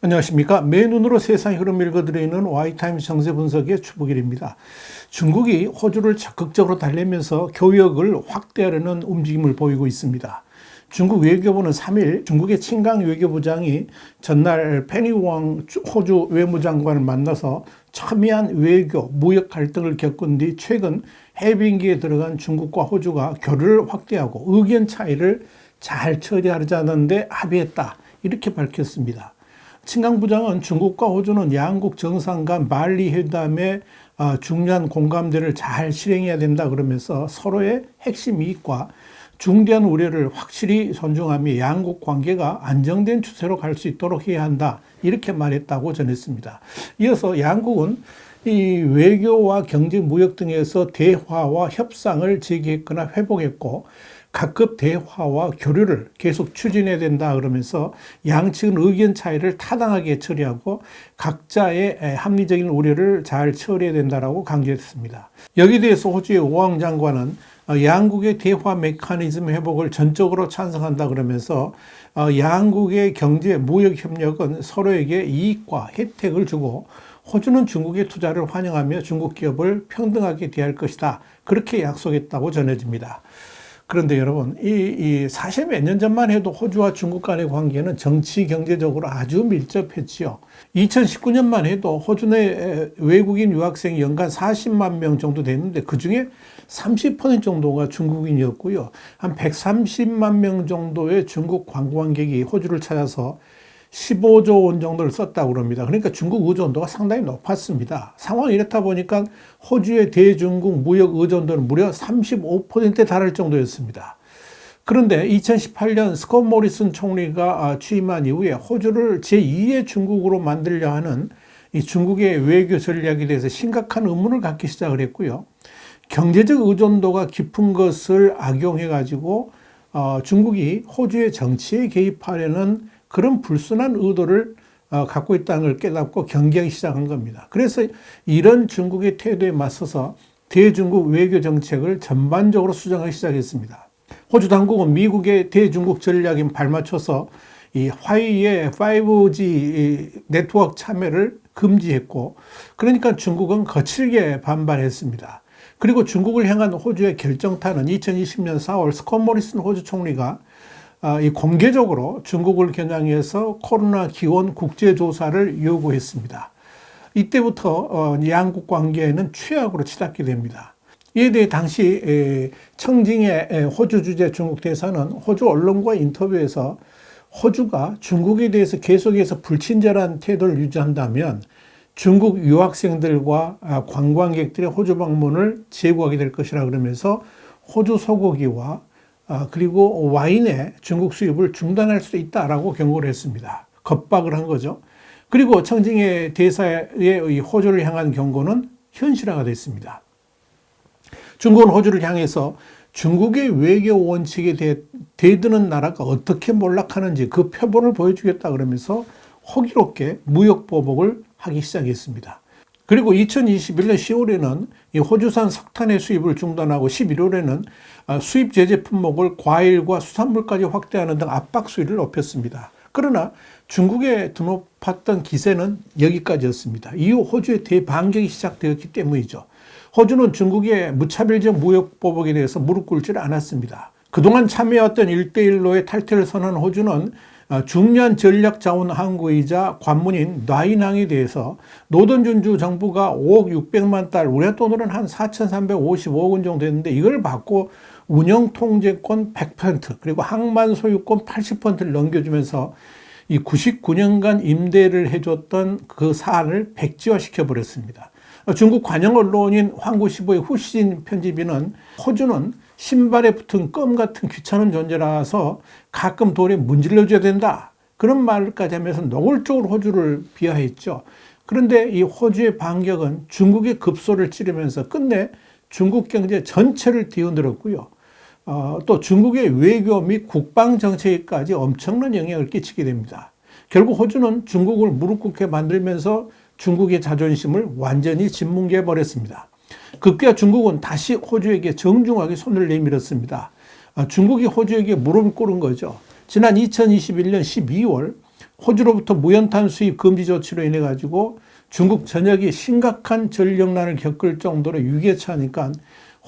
안녕하십니까. 맨눈으로 세상의 흐름 읽어드리는 Y타임스 정세 분석의 추복일입니다. 중국이 호주를 적극적으로 달래면서 교역을 확대하려는 움직임을 보이고 있습니다. 중국 외교부는 3일 중국의 칭강 외교부장이 전날 페니웡 호주 외무장관을 만나서 첨예한 외교, 무역 갈등을 겪은 뒤 최근 해빙기에 들어간 중국과 호주가 교류를 확대하고 의견 차이를 잘 처리하자는 데 합의했다. 이렇게 밝혔습니다. 칭강 부장은 중국과 호주는 양국 정상 간 말리 회담의 중요한 공감대를 잘 실행해야 된다 그러면서 서로의 핵심 이익과 중대한 우려를 확실히 존중하며 양국 관계가 안정된 추세로 갈 수 있도록 해야 한다. 이렇게 말했다고 전했습니다. 이어서 양국은 이 외교와 경제, 무역 등에서 대화와 협상을 재개했거나 회복했고 각급 대화와 교류를 계속 추진해야 된다 그러면서 양측은 의견 차이를 타당하게 처리하고 각자의 합리적인 우려를 잘 처리해야 된다라고 강조했습니다. 여기에 대해서 호주의 오왕 장관은 양국의 대화 메커니즘 회복을 전적으로 찬성한다 그러면서 양국의 경제, 무역 협력은 서로에게 이익과 혜택을 주고 호주는 중국의 투자를 환영하며 중국 기업을 평등하게 대할 것이다. 그렇게 약속했다고 전해집니다. 그런데 여러분, 사실 몇 년 전만 해도 호주와 중국 간의 관계는 정치, 경제적으로 아주 밀접했지요. 2019년만 해도 호주 내 외국인 유학생이 연간 40만 명 정도 됐는데 그중에 30% 정도가 중국인이었고요. 한 130만 명 정도의 중국 관광객이 호주를 찾아서 15조 원 정도를 썼다고 합니다. 그러니까 중국 의존도가 상당히 높았습니다. 상황이 이렇다 보니까 호주의 대중국 무역 의존도는 무려 35%에 달할 정도였습니다. 그런데 2018년 스콧 모리슨 총리가 취임한 이후에 호주를 제2의 중국으로 만들려 하는 이 중국의 외교 전략에 대해서 심각한 의문을 갖기 시작을 했고요. 경제적 의존도가 깊은 것을 악용해가지고 중국이 호주의 정치에 개입하려는 그런 불순한 의도를 갖고 있다는 걸 깨닫고 경계하기 시작한 겁니다. 그래서 이런 중국의 태도에 맞서서 대중국 외교 정책을 전반적으로 수정하기 시작했습니다. 호주 당국은 미국의 대중국 전략에 발맞춰서 이 화웨이의 5G 네트워크 참여를 금지했고, 그러니까 중국은 거칠게 반발했습니다. 그리고 중국을 향한 호주의 결정타는 2020년 4월 스콧 모리슨 호주 총리가 공개적으로 중국을 겨냥해서 코로나 기원 국제조사를 요구했습니다. 이때부터 양국 관계는 최악으로 치닫게 됩니다. 이에 대해 당시 청징의 호주 주재 중국 대사는 호주 언론과 인터뷰에서 호주가 중국에 대해서 계속해서 불친절한 태도를 유지한다면 중국 유학생들과 관광객들의 호주 방문을 제고하게 될 것이라 그러면서 호주 소고기와 그리고 와인의 중국 수입을 중단할 수도 있다라고 경고를 했습니다. 겁박을 한 거죠. 그리고 청징의 대사의 호주를 향한 경고는 현실화가 됐습니다. 중국은 호주를 향해서 중국의 외교 원칙에 대드는 나라가 어떻게 몰락하는지 그 표본을 보여주겠다 그러면서 호기롭게 무역 보복을 하기 시작했습니다. 그리고 2021년 10월에는 이 호주산 석탄의 수입을 중단하고 11월에는 수입 제재 품목을 과일과 수산물까지 확대하는 등 압박 수위를 높였습니다. 그러나 중국에 드높았던 기세는 여기까지였습니다. 이후 호주의 대반격이 시작되었기 때문이죠. 호주는 중국의 무차별적 무역 보복에 대해서 무릎 꿇지 않았습니다. 그동안 참여해왔던 1대1로의 탈퇴를 선언한 호주는 중요한 전략 자원 항구이자 관문인 나이낭에 대해서 노던준주 정부가 5억 600만 달, 우리 돈으로는 한 4,355억 원 정도 됐는데 이걸 받고 운영 통제권 100% 그리고 항만 소유권 80%를 넘겨주면서 이 99년간 임대를 해줬던 그 사안을 백지화시켜 버렸습니다. 중국 관영 언론인 황구시보의 후신 편집인은 호주는 신발에 붙은 껌 같은 귀찮은 존재라서 가끔 돌에 문질러줘야 된다. 그런 말까지 하면서 노골적으로 호주를 비하했죠. 그런데 이 호주의 반격은 중국의 급소를 찌르면서 끝내 중국 경제 전체를 뒤흔들었고요. 또 중국의 외교 및 국방 정책에까지 엄청난 영향을 끼치게 됩니다. 결국 호주는 중국을 무릎 꿇게 만들면서 중국의 자존심을 완전히 짓뭉개 버렸습니다. 급기야 중국은 다시 호주에게 정중하게 손을 내밀었습니다. 중국이 호주에게 무릎을 꿇은 거죠. 지난 2021년 12월 호주로부터 무연탄 수입 금지 조치로 인해 가지고 중국 전역이 심각한 전력난을 겪을 정도로 위기에 처하니까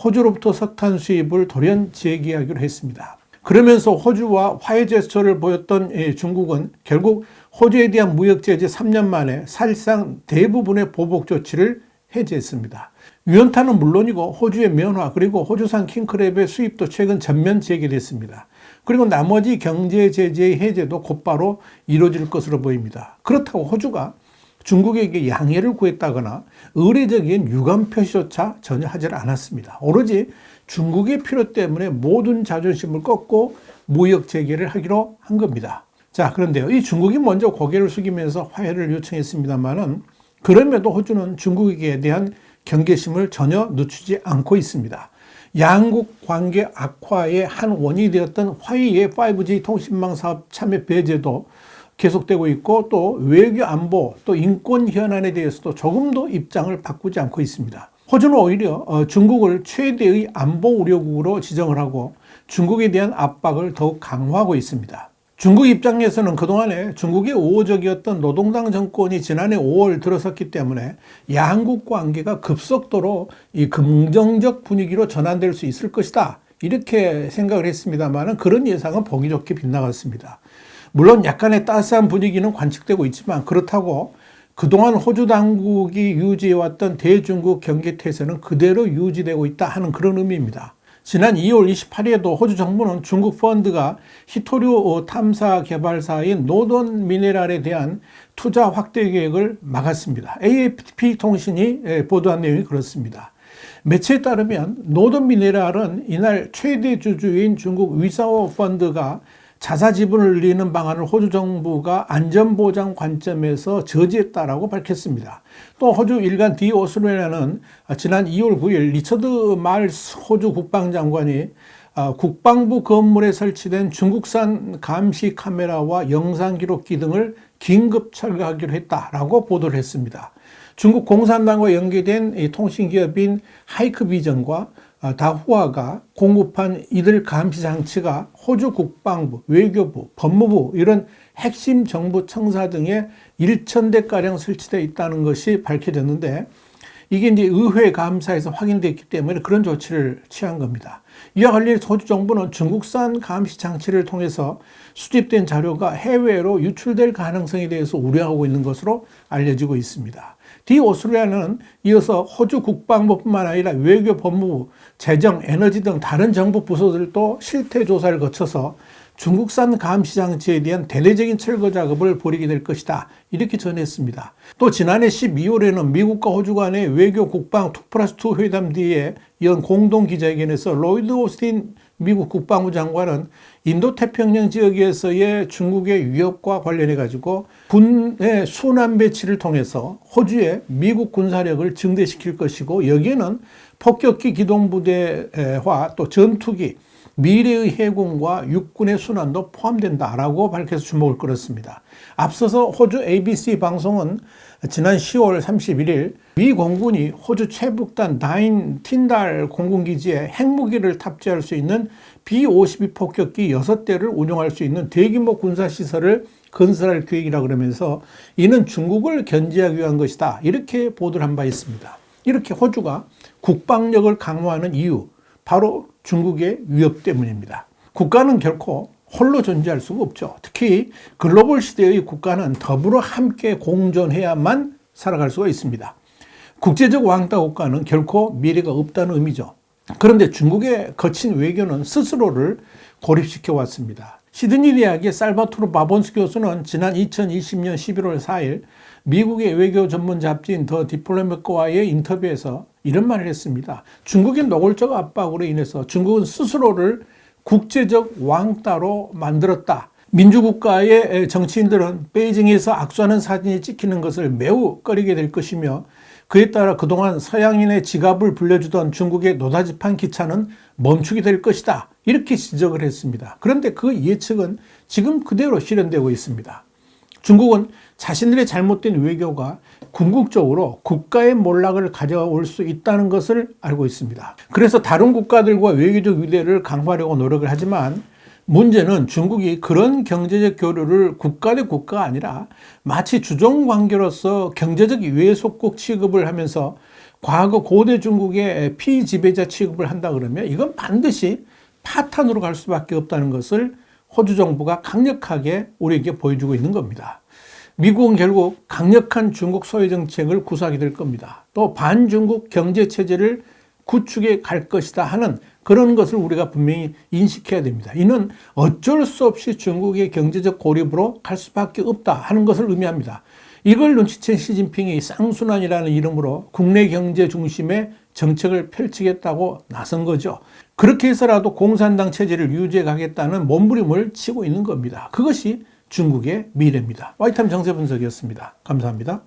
호주로부터 석탄 수입을 돌연 재개하기로 했습니다. 그러면서 호주와 화해 제스처를 보였던 중국은 결국 호주에 대한 무역 제재 3년 만에 사실상 대부분의 보복 조치를 해제했습니다. 유연탄은 물론이고 호주의 면화 그리고 호주산 킹크랩의 수입도 최근 전면 재개됐습니다. 그리고 나머지 경제 제재의 해제도 곧바로 이루어질 것으로 보입니다. 그렇다고 호주가 중국에게 양해를 구했다거나 의례적인 유감 표시조차 전혀 하지 않았습니다. 오로지 중국의 필요 때문에 모든 자존심을 꺾고 무역 재개를 하기로 한 겁니다. 자, 그런데요. 이 중국이 먼저 고개를 숙이면서 화해를 요청했습니다만은 그럼에도 호주는 중국에 대한 경계심을 전혀 늦추지 않고 있습니다. 양국 관계 악화의 한 원인이 되었던 화웨이의 5G 통신망 사업 참여 배제도 계속되고 있고 또 외교 안보 또 인권 현안에 대해서도 조금도 입장을 바꾸지 않고 있습니다. 호주는 오히려 중국을 최대의 안보 우려국으로 지정을 하고 중국에 대한 압박을 더욱 강화하고 있습니다. 중국 입장에서는 그동안에 중국의 우호적이었던 노동당 정권이 지난해 5월 들어섰기 때문에 양국 관계가 급속도로 이 긍정적 분위기로 전환될 수 있을 것이다. 이렇게 생각을 했습니다만 그런 예상은 보기 좋게 빗나갔습니다. 물론 약간의 따스한 분위기는 관측되고 있지만 그렇다고 그동안 호주 당국이 유지해왔던 대중국 경계태세는 그대로 유지되고 있다 하는 그런 의미입니다. 지난 2월 28일에도 호주 정부는 중국 펀드가 히토류 탐사 개발사인 노던 미네랄에 대한 투자 확대 계획을 막았습니다. AFP 통신이 보도한 내용이 그렇습니다. 매체에 따르면 노던 미네랄은 이날 최대 주주인 중국 위사오 펀드가 자사 지분을 늘리는 방안을 호주 정부가 안전보장 관점에서 저지했다라고 밝혔습니다. 또 호주 일간 디 오스트레일리아는 지난 2월 9일 리처드 말스 호주 국방장관이 국방부 건물에 설치된 중국산 감시 카메라와 영상 기록기 등을 긴급 철거하기로 했다라고 보도를 했습니다. 중국 공산당과 연계된 이 통신기업인 하이크비전과 다후아가 공급한 이들 감시 장치가 호주 국방부, 외교부, 법무부 이런 핵심 정부 청사 등에 1,000대가량 설치되어 있다는 것이 밝혀졌는데 이게 이제 의회 감사에서 확인됐기 때문에 그런 조치를 취한 겁니다. 이와 관련해서 호주 정부는 중국산 감시 장치를 통해서 수집된 자료가 해외로 유출될 가능성에 대해서 우려하고 있는 것으로 알려지고 있습니다. 디 오스트레일리아는 이어서 호주 국방부뿐만 아니라 외교, 법무부, 재정, 에너지 등 다른 정부 부서들도 실태 조사를 거쳐서 중국산 감시 장치에 대한 대대적인 철거 작업을 벌이게 될 것이다. 이렇게 전했습니다. 또 지난해 12월에는 미국과 호주 간의 외교 국방 2+2 회담 뒤에 이런 공동 기자회견에서 로이드 오스틴 미국 국방부 장관은 인도태평양 지역에서의 중국의 위협과 관련해 가지고 군의 순환 배치를 통해서 호주의 미국 군사력을 증대시킬 것이고 여기에는 폭격기 기동부대와 또 전투기, 미래의 해군과 육군의 순환도 포함된다라고 밝혀서 주목을 끌었습니다. 앞서서 호주 ABC 방송은 지난 10월 31일 미 공군이 호주 최북단 다인 틴달 공군기지에 핵무기를 탑재할 수 있는 B-52 폭격기 6대를 운용할 수 있는 대규모 군사시설을 건설할 계획이라 그러면서 이는 중국을 견제하기 위한 것이다. 이렇게 보도를 한 바 있습니다. 이렇게 호주가 국방력을 강화하는 이유, 바로 중국의 위협 때문입니다. 국가는 결코 홀로 존재할 수가 없죠. 특히 글로벌 시대의 국가는 더불어 함께 공존해야만 살아갈 수가 있습니다. 국제적 왕따 국가는 결코 미래가 없다는 의미죠. 그런데 중국의 거친 외교는 스스로를 고립시켜 왔습니다. 시드니 대학의 살바토르 바본스 교수는 지난 2020년 11월 4일 미국의 외교 전문 잡지인 더 디플로맷과의 인터뷰에서 이런 말을 했습니다. 중국의 노골적 압박으로 인해서 중국은 스스로를 국제적 왕따로 만들었다. 민주국가의 정치인들은 베이징에서 악수하는 사진이 찍히는 것을 매우 꺼리게 될 것이며 그에 따라 그동안 서양인의 지갑을 불려주던 중국의 노다지판 기차는 멈추게 될 것이다. 이렇게 지적을 했습니다. 그런데 그 예측은 지금 그대로 실현되고 있습니다. 중국은 자신들의 잘못된 외교가 궁극적으로 국가의 몰락을 가져올 수 있다는 것을 알고 있습니다. 그래서 다른 국가들과 외교적 위대를 강화하려고 노력을 하지만 문제는 중국이 그런 경제적 교류를 국가 대 국가가 아니라 마치 주종 관계로서 경제적 외속국 취급을 하면서 과거 고대 중국의 피지배자 취급을 한다 그러면 이건 반드시 파탄으로 갈 수밖에 없다는 것을 호주 정부가 강력하게 우리에게 보여주고 있는 겁니다. 미국은 결국 강력한 중국 소외 정책을 구사하게 될 겁니다. 또 반중국 경제 체제를 구축해 갈 것이다 하는 그런 것을 우리가 분명히 인식해야 됩니다. 이는 어쩔 수 없이 중국의 경제적 고립으로 갈 수밖에 없다 하는 것을 의미합니다. 이걸 눈치챈 시진핑이 쌍순환이라는 이름으로 국내 경제 중심의 정책을 펼치겠다고 나선 거죠. 그렇게 해서라도 공산당 체제를 유지해 가겠다는 몸부림을 치고 있는 겁니다. 그것이 중국의 미래입니다. 와이타임 정세 분석이었습니다. 감사합니다.